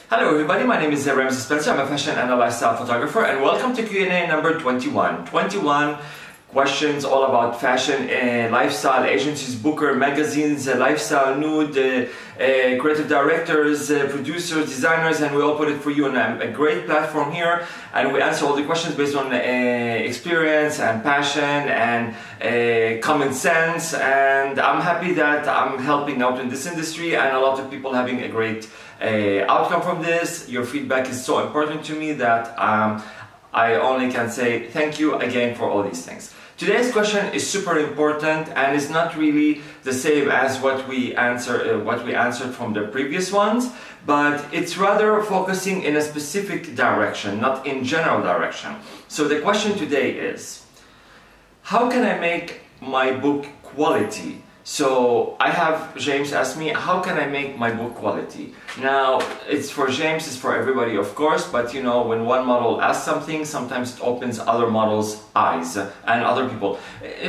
Hello everybody, my name is Ramsey Spencer. I'm a fashion and a lifestyle photographer, and welcome to Q&A number 21. 21 questions all about fashion, lifestyle, agencies, booker, magazines, lifestyle, nude, creative directors, producers, designers, and we all put it for you on a great platform here, and we answer all the questions based on experience and passion and common sense, and I'm happy that I'm helping out in this industry and a lot of people having a great outcome from this. Your feedback is so important to me that I only can say thank you again for all these things. Today's question is super important and is not really the same as what we answered from the previous ones, but it's rather focusing in a specific direction, not in general direction. So the question today is, how can I make my book quality? So I have James ask me, how can I make my book quality? Now, it's for James, it's for everybody of course, but you know, when one model asks something, sometimes it opens other models' eyes and other people.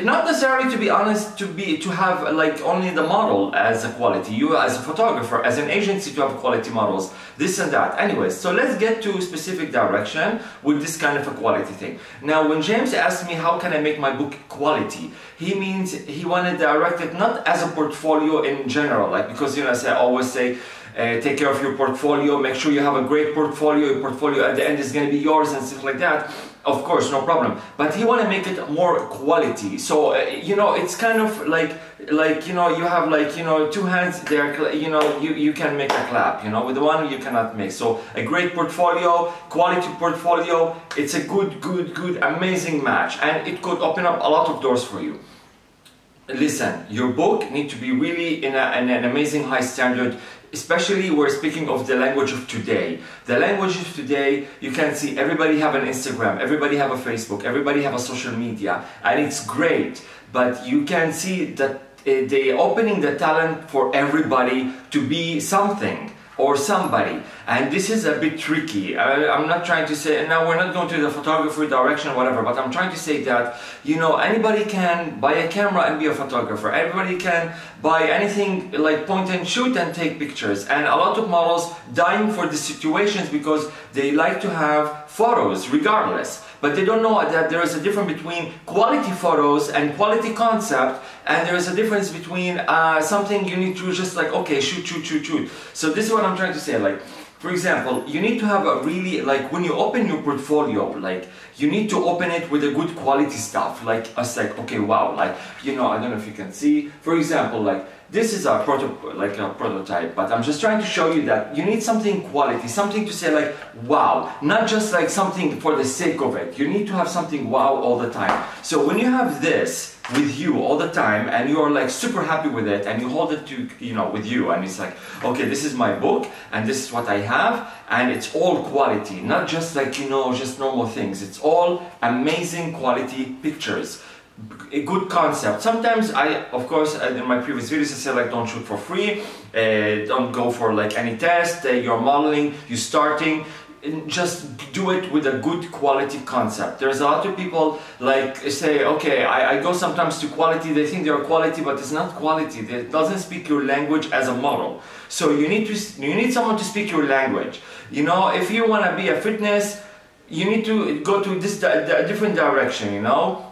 Not necessarily, to be honest, to have like only the model as a quality. You as a photographer, as an agency, to have quality models, this and that. Anyways, so let's get to a specific direction with this kind of a quality thing. Now, when James asked me, how can I make my book quality? He means he wanted to direct it not as a portfolio in general, like, because you know, as I always say, take care of your portfolio, make sure you have a great portfolio. Your portfolio at the end is going to be yours and stuff like that. Of course, no problem. But he want to make it more quality. So you know, it's kind of like you know, you have like, you know, two hands there. You know, you can make a clap. You know, with the one you cannot make. So a great portfolio, quality portfolio. It's a good, amazing match, and it could open up a lot of doors for you. Listen, your book needs to be really in an amazing high standard. Especially we're speaking of the language of today. The language of today, you can see everybody have an Instagram, everybody have a Facebook, everybody have a social media, and it's great. But you can see that they're opening the talent for everybody to be something or somebody, and this is a bit tricky. I'm not trying to say, and now we're not going to the photography direction or whatever, but I'm trying to say that, you know, anybody can buy a camera and be a photographer. Everybody can buy anything like point and shoot and take pictures, and a lot of models dying for the situations because they like to have photos regardless. But they don't know that there is a difference between quality photos and quality concept, and there is a difference between something you need to just like, okay, shoot. So this is what I'm trying to say. Like, for example, you need to have a really, like, when you open your portfolio, like, you need to open it with a good quality stuff. Like, us, like, okay, wow, like, you know, I don't know if you can see. For example, like, this is a prototype, but I'm just trying to show you that you need something quality, something to say like, wow, not just like something for the sake of it. You need to have something wow all the time. So when you have this with you all the time and you are like super happy with it and you hold it to, you know, with you, and it's like, okay, this is my book and this is what I have, and it's all quality, not just like, you know, just normal things. It's all amazing quality pictures. A good concept. Sometimes of course, in my previous videos I said like, don't shoot for free, don't go for like any test, you're modeling, you're starting, just do it with a good quality concept. There's a lot of people like say, okay, I go sometimes to quality, they think they're quality, but it's not quality. It doesn't speak your language as a model. So you need someone to speak your language. You know, if you want to be a fitness, you need to go to this different direction, you know.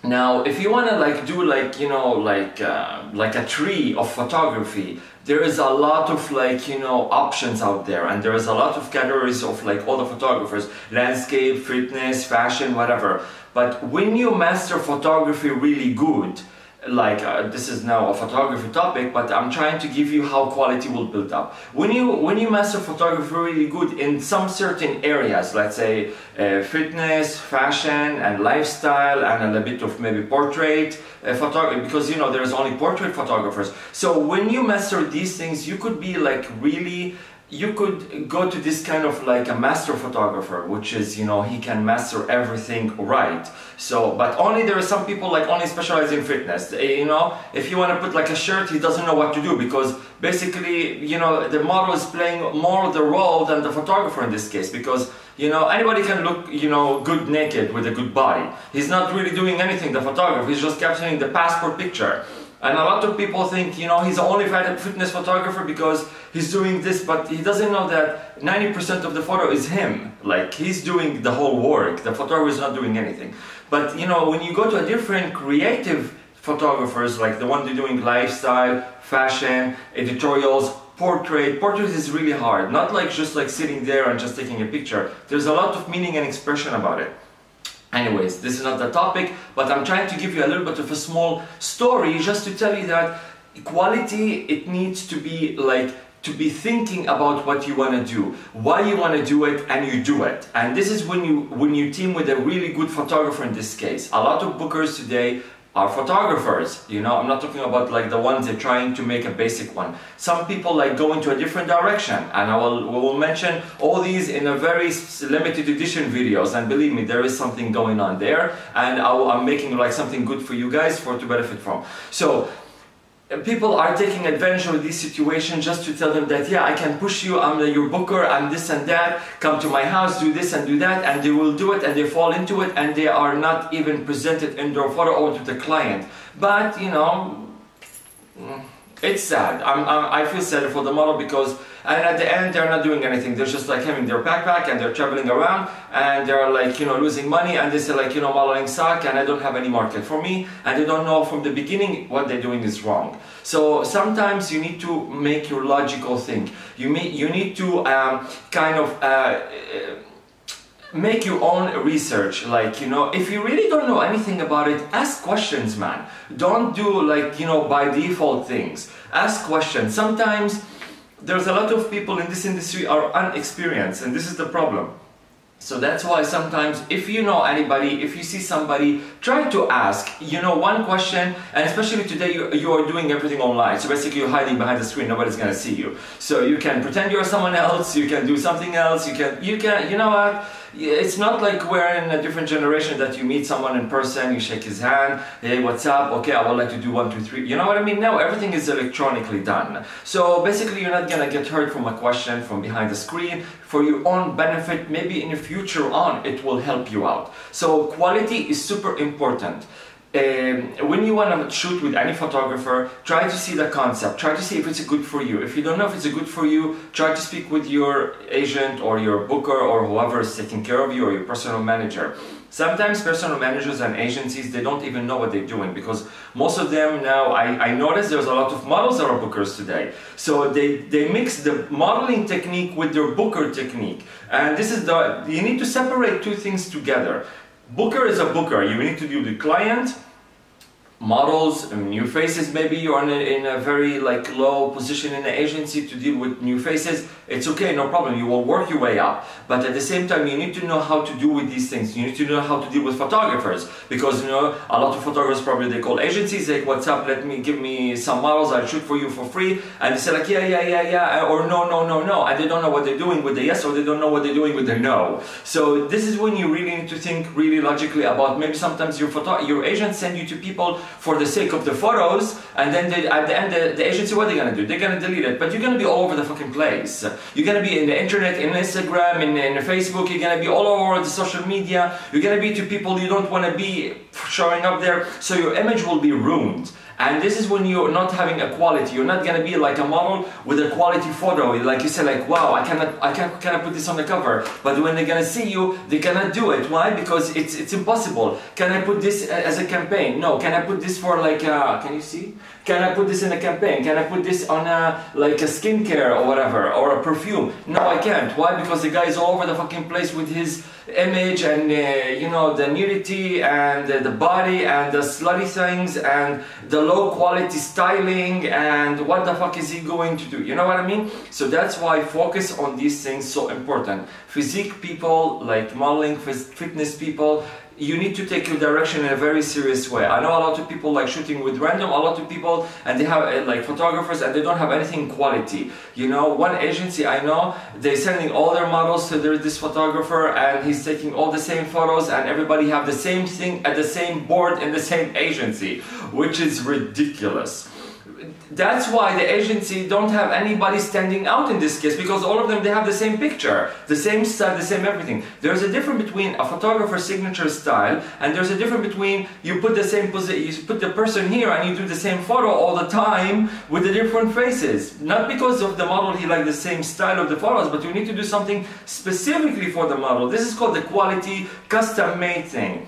Now, if you want to like do like, you know, like a tree of photography, there is a lot of like, you know, options out there, and there is a lot of categories of like all the photographers, landscape, fitness, fashion, whatever. But when you master photography really good, like this is now a photography topic, but I'm trying to give you how quality will build up. When you master photography really good in some certain areas, let's say fitness, fashion, and lifestyle, and a little bit of maybe portrait photography, because you know there's only portrait photographers. So when you master these things, you could be like really, you could go to this kind of like a master photographer, which is, you know, he can master everything right. So, but only there are some people like only specialize in fitness. You know, if you want to put like a shirt, he doesn't know what to do, because basically, you know, the model is playing more the role than the photographer in this case, because, you know, anybody can look, you know, good naked with a good body. He's not really doing anything, the photographer, he's just capturing the passport picture. And a lot of people think, you know, he's only fitness photographer because he's doing this, but he doesn't know that 90% of the photo is him. Like, he's doing the whole work. The photographer is not doing anything. But, you know, when you go to a different creative photographers, like the one they're doing lifestyle, fashion, editorials, portrait is really hard. Not like just like sitting there and just taking a picture. There's a lot of meaning and expression about it. Anyways, this is not the topic, but I'm trying to give you a little bit of a small story just to tell you that quality, it needs to be like, to be thinking about what you want to do, why you want to do it, and you do it. And this is when you team with a really good photographer in this case. A lot of bookers today are photographers, you know. I'm not talking about like the ones that are trying to make a basic one. Some people like go into a different direction, and we will mention all these in a very limited edition videos, and believe me, there is something going on there, and I'm making like something good for you guys to benefit from. So people are taking advantage of this situation just to tell them that, yeah, I can push you, I'm your booker, I'm this and that, come to my house, do this and do that, and they will do it, and they fall into it, and they are not even presented in their photo or to the client. But, you know, it's sad. I feel sad for the model because, and at the end they're not doing anything. They're just like having their backpack and they're traveling around and they're like, you know, losing money, and they say like, you know, modeling suck and I don't have any market for me, and they don't know from the beginning what they're doing is wrong. So sometimes you need to make your logical think. You need to kind of make your own research. Like, you know, if you really don't know anything about it, ask questions, man. Don't do like, you know, by default things. Ask questions. Sometimes there's a lot of people in this industry are unexperienced, and this is the problem. So that's why sometimes if you know anybody, if you see somebody, try to ask, you know, one question. And especially today you are doing everything online, so basically you're hiding behind the screen, nobody's gonna see you. So you can pretend you're someone else, you can do something else, you can, you know what, it's not like we're in a different generation that you meet someone in person, you shake his hand, hey, what's up, okay, I would like to do 1, 2, 3, you know what I mean? Now everything is electronically done. So basically you're not gonna get hurt from a question from behind the screen. For your own benefit, maybe in the future on, it will help you out. So quality is super important. When you want to shoot with any photographer, try to see the concept, try to see if it's good for you. If you don't know if it's good for you, try to speak with your agent or your booker or whoever is taking care of you, or your personal manager. Sometimes personal managers and agencies, they don't even know what they're doing, because most of them now, I notice there's a lot of models that are bookers today. So they mix the modeling technique with their booker technique. And this is you need to separate two things together. Booker is a booker. You need to deal with the client, models, new faces. Maybe you're in a very like low position in the agency to deal with new faces. It's okay, no problem. You will work your way up. But at the same time, you need to know how to do with these things. You need to know how to deal with photographers, because you know a lot of photographers probably they call agencies, like, what's up? Give me some models. I'll shoot for you for free. And they say like, yeah, or no, and they don't know what they're doing with the yes, or they don't know what they're doing with the no. So this is when you really need to think really logically about, maybe sometimes your agent send you to people for the sake of the photos, and then at the end the agency, what are they gonna do? They're gonna delete it, but you're gonna be all over the fucking place. You're gonna be in the internet, in Instagram, in Facebook, you're gonna be all over the social media, you're gonna be to people you don't wanna be showing up there, so your image will be ruined. And this is when you're not having a quality. You're not gonna be like a model with a quality photo. Like you say, like, wow, I cannot put this on the cover. But when they're gonna see you, they're gonna do it. Why? Because it's impossible. Can I put this as a campaign? No. Can I put this for like, can you see? Can I put this in a campaign? Can I put this on like a skincare or whatever, or a perfume? No, I can't. Why? Because the guy is all over the fucking place with his image and you know, the nudity and the body and the slutty things and the low quality styling, and what the fuck is he going to do? You know what I mean? So that's why focus on these things so important. Physique people, like modeling, fitness people, you need to take your direction in a very serious way. I know a lot of people like shooting with random, a lot of people, and they have like photographers and they don't have anything quality. You know, one agency I know, they're sending all their models to this photographer, and he's taking all the same photos, and everybody have the same thing at the same board in the same agency, which is ridiculous. that's why the agency don't have anybody standing out in this case, because all of them, they have the same picture, the same style, the same everything. There's a difference between a photographer's signature style, and there's a difference between you put the same position, you put the person here and you do the same photo all the time with the different faces. Not because of the model, he like the same style of the photos, but you need to do something specifically for the model. This is called the quality custom-made thing.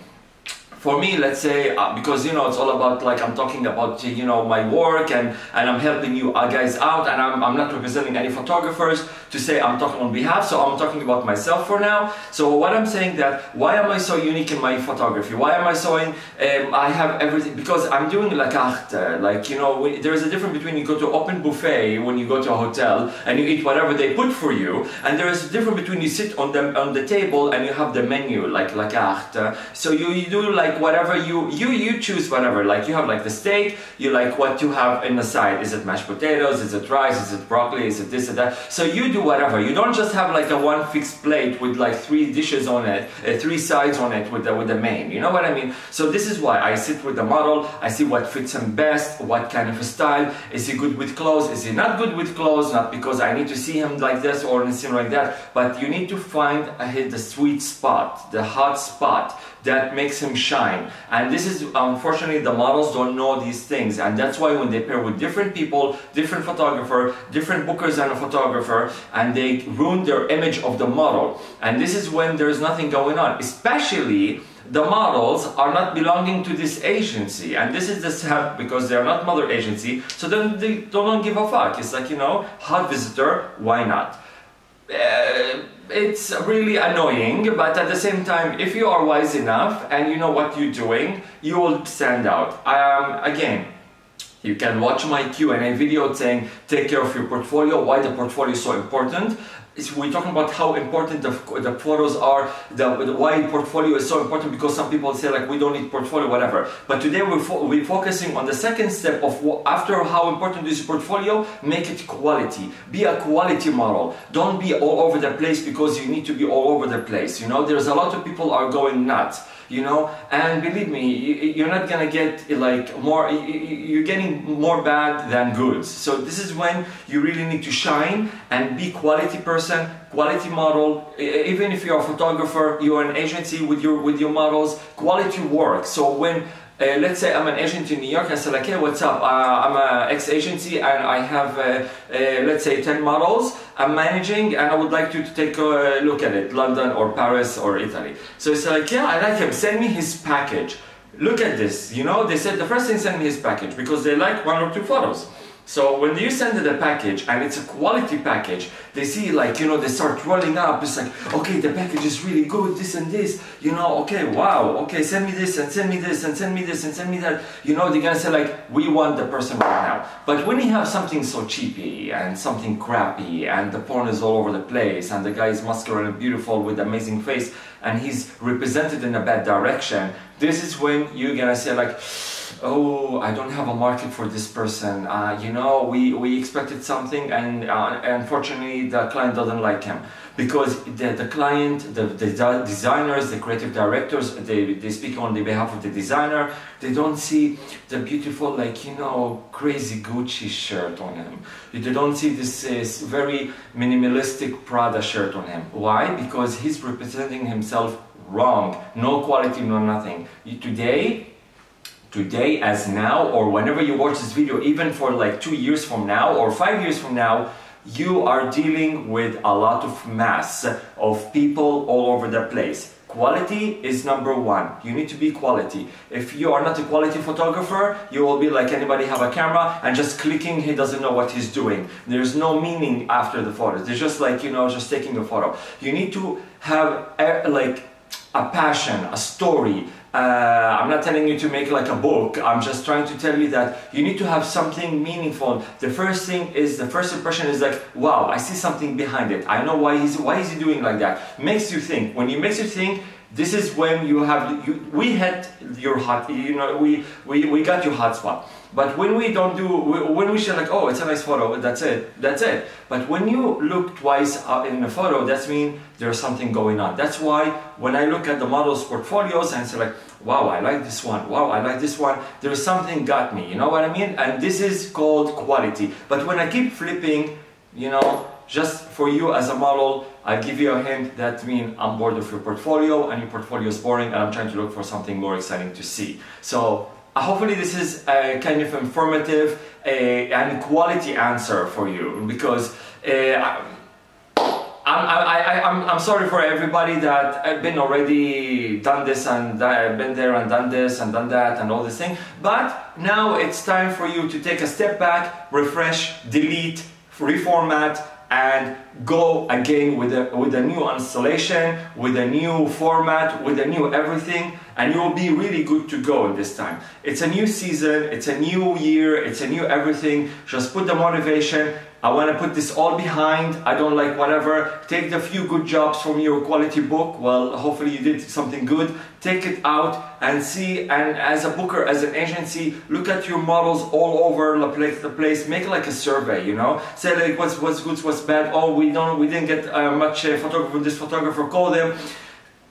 For me, let's say, because you know, it's all about, like, I'm talking about, you know, my work, and I'm helping you guys out, and I'm not representing any photographers to say I'm talking on behalf, so I'm talking about myself for now. So what I'm saying that, why am I so unique in my photography? Why am I so I have everything? Because I'm doing la carte, like, you know, there is a difference between you go to open buffet when you go to a hotel and you eat whatever they put for you, and there is a difference between you sit on the table and you have the menu, like la carte. So you do like whatever you choose, whatever, like you have like the steak, you like what you have in the side. Is it mashed potatoes, is it rice, is it broccoli, is it this and that? So you do whatever. You don't just have like a one fixed plate with like 3 dishes on it, 3 sides on it with the main, you know what I mean? So this is why I sit with the model, I see what fits him best, what kind of a style, is he good with clothes, is he not good with clothes, not because I need to see him like this or anything like that, but you need to find the sweet spot, the hot spot that makes him shine. And this is, unfortunately, the models don't know these things, and that's why when they pair with different people, different photographer, different bookers and a photographer, and they ruin their image of the model. And this is when there's nothing going on, especially the models are not belonging to this agency, and this is the sad, because they're not mother agency, so then they don't give a fuck. It's like, you know, hot visitor, why not? It's really annoying, but at the same time, if you are wise enough and you know what you're doing, you will stand out. Again, you can watch my Q&A video saying take care of your portfolio, why the portfolio is so important. We're talking about how important the photos are, why portfolio is so important, because some people say like we don't need portfolio, whatever. But today we're focusing on the second step of after how important is portfolio, make it quality. Be a quality model. Don't be all over the place because you need to be all over the place. You know, there's a lot of people are going nuts. You know, and believe me, you're not gonna get like more, you're getting more bad than good. So this is when you really need to shine and be quality person, quality model. Even if you're a photographer, you're an agency with your models, quality work. So when let's say I'm an agent in New York, I say like, hey, what's up? I'm an ex-agency and I have, let's say 10 models I'm managing, and I would like you to take a look at it, London or Paris or Italy. So it's like, yeah, I like him, send me his package. Look at this, you know, they said the first thing, send me his package, because they like 1 or 2 photos. So when you send it a package and it's a quality package, they see like, you know, they start rolling up. It's like, okay, the package is really good, this and this, you know, okay, wow, okay, send me this and send me this and send me this and send me that. You know, they're gonna say like, we want the person right now. But when you have something so cheapy and something crappy and the porn is all over the place and the guy is muscular and beautiful with amazing face and he's represented in a bad direction, this is when you're gonna say like, oh, I don't have a market for this person. You know, we expected something, and unfortunately the client doesn't like him. Because the client, the designers, the creative directors, they speak on the behalf of the designer, they don't see the beautiful, like, you know, crazy Gucci shirt on him. They don't see this very minimalistic Prada shirt on him. Why? Because he's representing himself wrong. No quality, no nothing. Today as now, or whenever you watch this video, even for like 2 years from now or 5 years from now, you are dealing with a lot of mass of people all over the place. Quality is number 1. You need to be quality. If you are not a quality photographer, you will be like anybody have a camera and just clicking, he doesn't know what he's doing. There's no meaning after the photos. They're just like, you know, just taking a photo. You need to have like a passion, a story. I'm not telling you to make like a book. I'm just trying to tell you that you need to have something meaningful. The first impression is like, wow, I see something behind it. I know why is he doing like that. Makes you think. When it makes you think, This is when you have, we had your hot, you know, we got your hot spot. But when we don't do, when we say like, oh, it's a nice photo, that's it, that's it. But when you look twice in the photo, that means there's something going on. That's why when I look at the models' portfolios and say like, wow, I like this one, wow, I like this one, there's something got me, you know what I mean? And this is called quality. But when I keep flipping, you know, just for you as a model, I give you a hint that means I'm bored of your portfolio and your portfolio is boring and I'm trying to look for something more exciting to see. So hopefully this is a kind of informative and quality answer for you, because I'm sorry for everybody that I've been already done this and I've been there and done this and done that and all this thing. But now it's time for you to take a step back, refresh, delete, reformat, and go again with a new installation, with a new format, with a new everything, and you will be really good to go this time. It's a new season, it's a new year, it's a new everything. Just put the motivation. I want to put this all behind. I don't like whatever. Take the few good jobs from your quality book. Well, hopefully you did something good. Take it out and see, and as a booker, as an agency, look at your models all over the place. Make like a survey, you know. Say like what's good, what's bad. Oh, we didn't get much photographer from this photographer. Call them.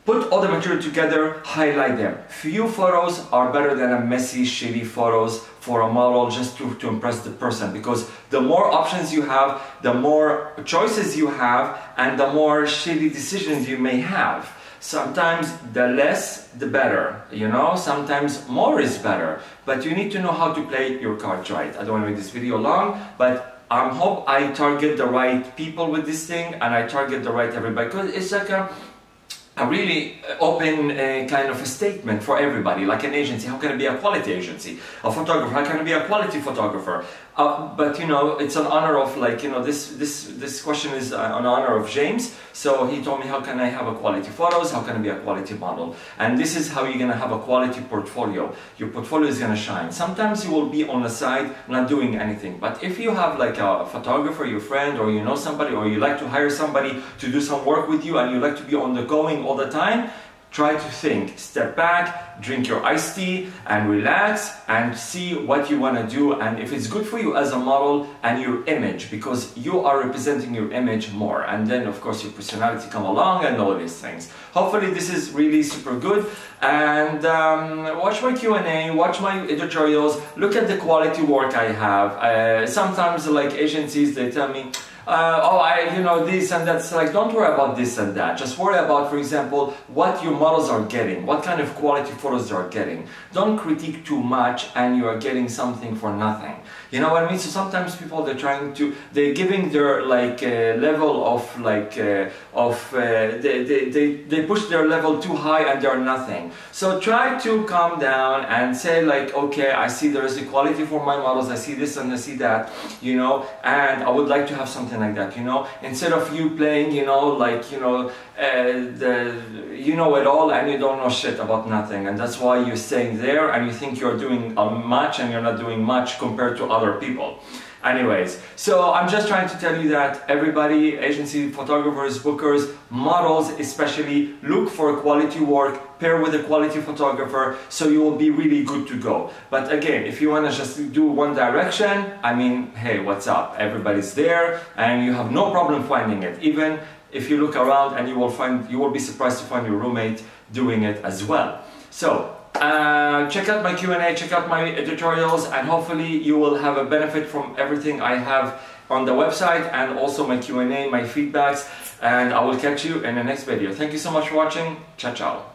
Put all the material together, highlight them. Few photos are better than a messy, shitty photos for a model just to impress the person, because the more options you have, the more choices you have, and the more shitty decisions you may have. Sometimes the less, the better, you know? Sometimes more is better, but you need to know how to play your cards right. I don't want to make this video long, but I hope I target the right people with this thing, and I target the right everybody, because it's like a really open kind of a statement for everybody, like an agency. How can it be a quality agency? A photographer, how can it be a quality photographer? But you know, it's an honor of, like, you know, this question is an honor of James. So he told me, how can I have a quality photos? How can I be a quality model? And this is how you're gonna have a quality portfolio. Your portfolio is gonna shine. Sometimes you will be on the side not doing anything, but if you have like a photographer, your friend, or you know somebody, or you like to hire somebody to do some work with you, and you like to be on the going all the time, try to think, step back, drink your iced tea and relax and see what you want to do, and if it's good for you as a model and your image, because you are representing your image more, and then of course your personality come along and all these things. Hopefully this is really super good, and watch my Q&A, watch my editorials, look at the quality work I have. Sometimes like agencies, they tell me, you know, this and that's, like, don't worry about this and that. Just worry about, for example, what your models are getting, what kind of quality photos they are getting. Don't critique too much and you are getting something for nothing. You know what I mean? So sometimes people, they're giving their like level of like, they push their level too high and they're nothing. So try to calm down and say like, okay, I see there is equality for my models, I see this and I see that, you know, and I would like to have something like that, you know, instead of you playing, you know, like, you know, you know it all and you don't know shit about nothing, and that's why you're staying there and you think you're doing much and you're not doing much compared to other people. Anyways, so I'm just trying to tell you that everybody, agency, photographers, bookers, models especially, look for quality work, pair with a quality photographer, so you will be really good to go. But again, if you want to just do one direction, I mean, hey, what's up? Everybody's there and you have no problem finding it. Even if you look around, and you will be surprised to find your roommate doing it as well. So check out my Q&A, check out my editorials, and hopefully you will have a benefit from everything I have on the website, and also my Q&A, my feedbacks, and I will catch you in the next video. Thank you so much for watching. Ciao, ciao.